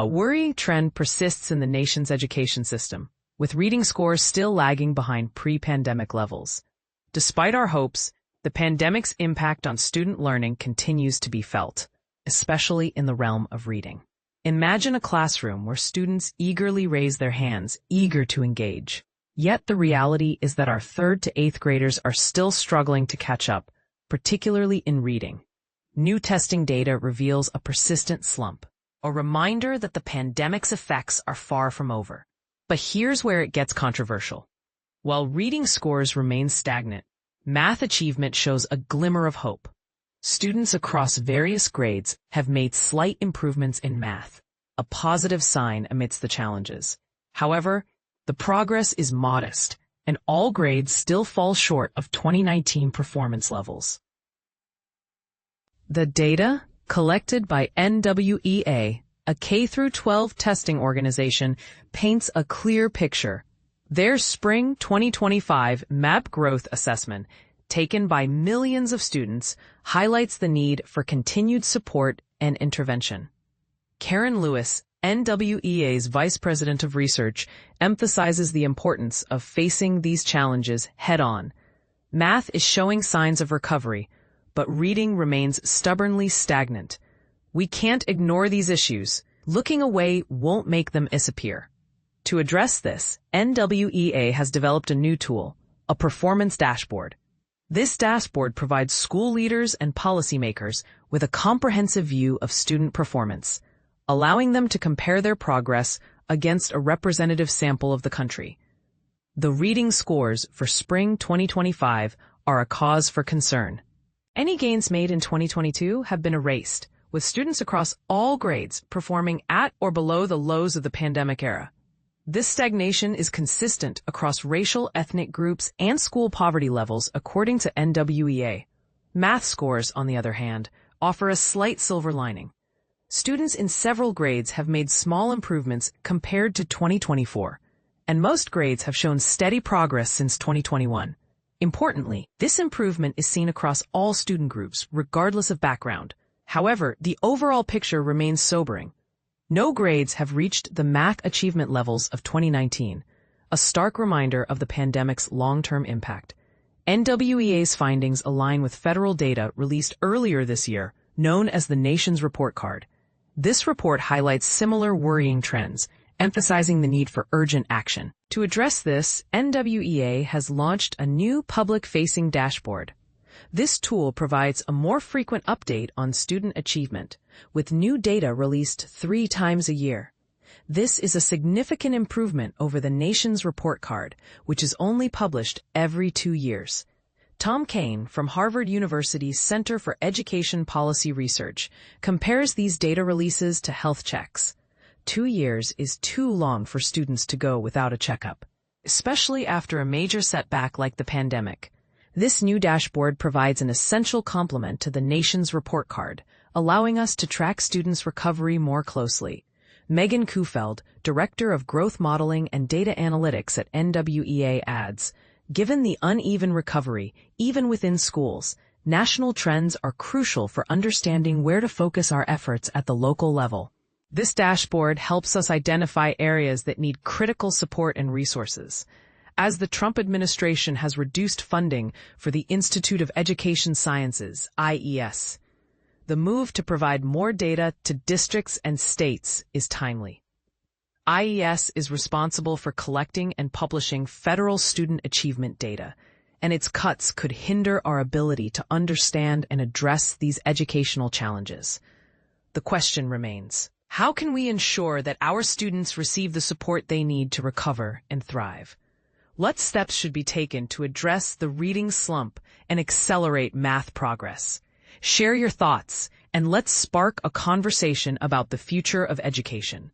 A worrying trend persists in the nation's education system, with reading scores still lagging behind pre-pandemic levels. Despite our hopes, the pandemic's impact on student learning continues to be felt, especially in the realm of reading. Imagine a classroom where students eagerly raise their hands, eager to engage. Yet the reality is that our 3rd to 8th graders are still struggling to catch up, particularly in reading. New testing data reveals a persistent slump, a reminder that the pandemic's effects are far from over. But here's where it gets controversial. While reading scores remain stagnant, math achievement shows a glimmer of hope. Students across various grades have made slight improvements in math, a positive sign amidst the challenges. However, the progress is modest, and all grades still fall short of 2019 performance levels. The data, collected by NWEA, a K-12 testing organization, paints a clear picture. Their Spring 2025 MAP Growth Assessment, taken by millions of students, highlights the need for continued support and intervention. Karen Lewis, NWEA's Vice President of Research, emphasizes the importance of facing these challenges head-on. Math is showing signs of recovery, but reading remains stubbornly stagnant. We can't ignore these issues. Looking away won't make them disappear. To address this, NWEA has developed a new tool, a performance dashboard. This dashboard provides school leaders and policymakers with a comprehensive view of student performance, allowing them to compare their progress against a representative sample of the country. The reading scores for Spring 2025 are a cause for concern. Any gains made in 2022 have been erased, with students across all grades performing at or below the lows of the pandemic era. This stagnation is consistent across racial, ethnic groups and school poverty levels, according to NWEA. Math scores, on the other hand, offer a slight silver lining. Students in several grades have made small improvements compared to 2024, and most grades have shown steady progress since 2021. Importantly, this improvement is seen across all student groups, regardless of background. However, the overall picture remains sobering. No grades have reached the MAC achievement levels of 2019, a stark reminder of the pandemic's long-term impact. NWEA's findings align with federal data released earlier this year, known as the Nation's Report Card. This report highlights similar worrying trends, emphasizing the need for urgent action. To address this, NWEA has launched a new public-facing dashboard. This tool provides a more frequent update on student achievement, with new data released 3 times a year. This is a significant improvement over the Nation's Report Card, which is only published every 2 years. Tom Kane from Harvard University's Center for Education Policy Research compares these data releases to health checks. 2 years is too long for students to go without a checkup, especially after a major setback like the pandemic. This new dashboard provides an essential complement to the Nation's Report Card, allowing us to track students' recovery more closely. Megan Kuhfeld, Director of Growth Modeling and Data Analytics at NWEA, adds, "Given the uneven recovery, even within schools, national trends are crucial for understanding where to focus our efforts at the local level." This dashboard helps us identify areas that need critical support and resources. As the Trump administration has reduced funding for the Institute of Education Sciences, IES, the move to provide more data to districts and states is timely. IES is responsible for collecting and publishing federal student achievement data, and its cuts could hinder our ability to understand and address these educational challenges. The question remains, how can we ensure that our students receive the support they need to recover and thrive? What steps should be taken to address the reading slump and accelerate math progress? Share your thoughts, and let's spark a conversation about the future of education.